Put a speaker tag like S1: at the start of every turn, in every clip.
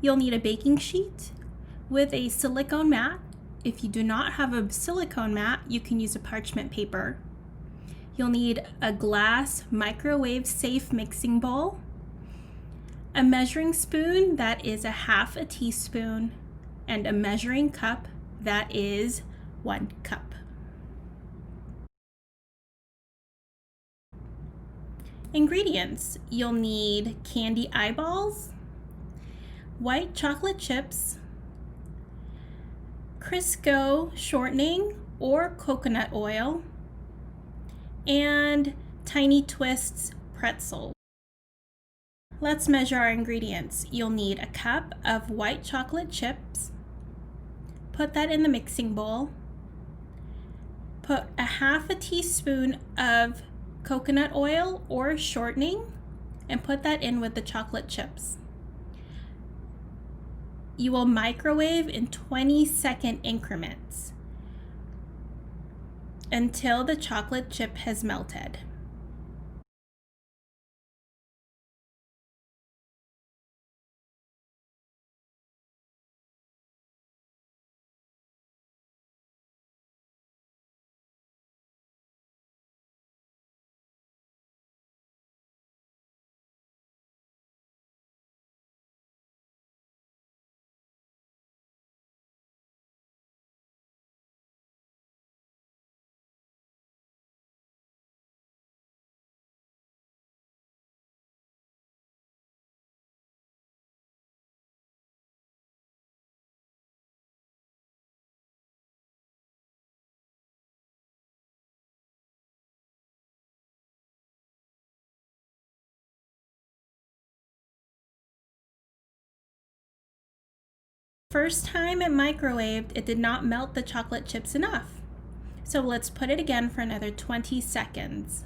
S1: You'll need a baking sheet with a silicone mat. If you do not have a silicone mat, you can use a parchment paper. You'll need a glass microwave safe mixing bowl, a measuring spoon that is a half a teaspoon, and a measuring cup that is 1 cup. Ingredients: you'll need candy eyeballs, white chocolate chips, Crisco shortening or coconut oil, and Tiny Twists pretzels. Let's measure our ingredients. You'll need a cup of white chocolate chips. Put that in the mixing bowl. Put a half a teaspoon of coconut oil or shortening and put that in with the chocolate chips. You will microwave in 20-second increments until the chocolate chip has melted. First time it microwaved, it did not melt the chocolate chips enough. So let's put it again for another 20 seconds.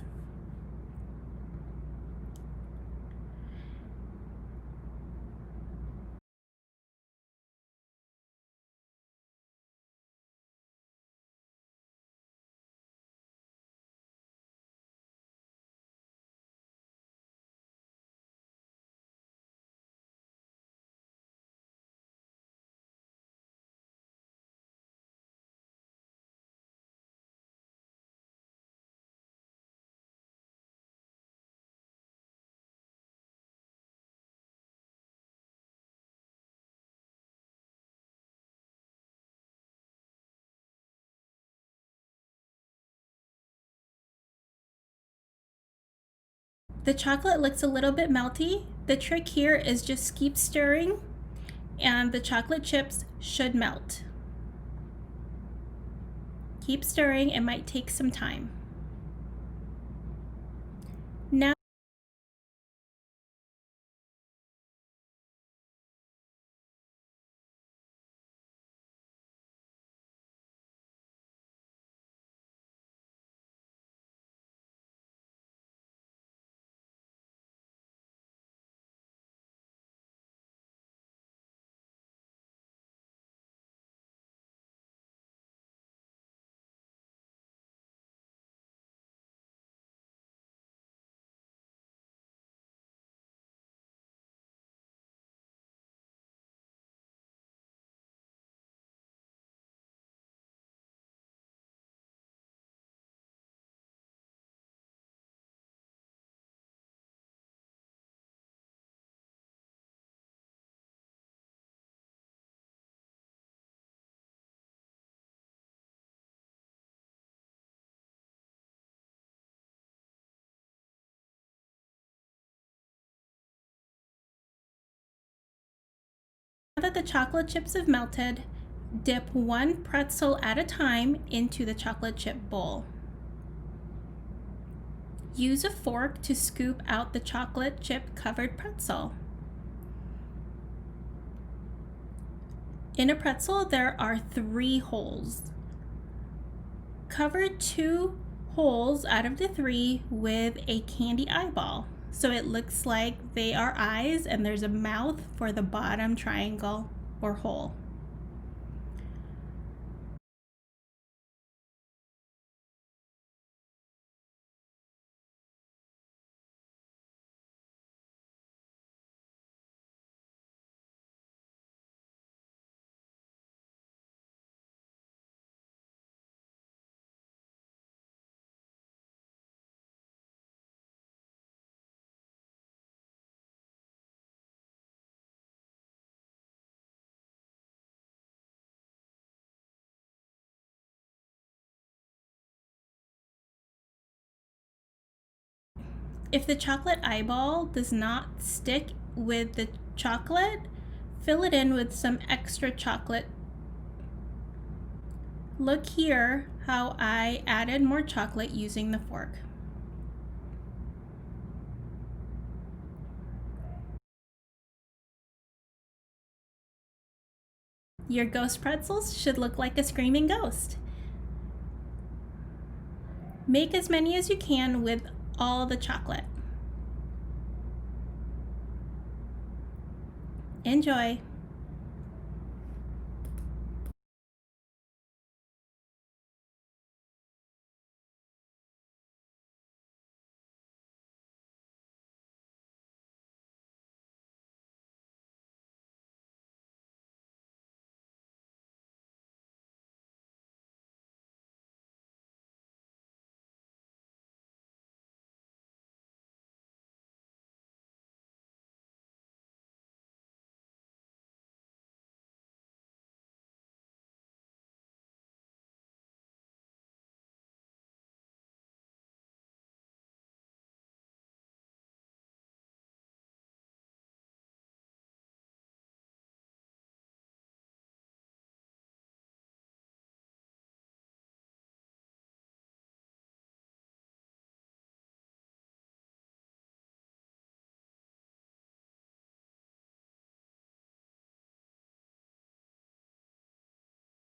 S1: The chocolate looks a little bit melty. The trick here is just keep stirring and the chocolate chips should melt. Keep stirring, it might take some time. Now that the chocolate chips have melted, dip 1 pretzel at a time into the chocolate chip bowl. Use a fork to scoop out the chocolate chip covered pretzel. In a pretzel, there are 3 holes. Cover 2 holes out of the 3 with a candy eyeball. So it looks like they are eyes and there's a mouth for the bottom triangle or hole. If the chocolate eyeball does not stick with the chocolate, fill it in with some extra chocolate. Look here how I added more chocolate using the fork. Your ghost pretzels should look like a screaming ghost. Make as many as you can with all the chocolate. Enjoy!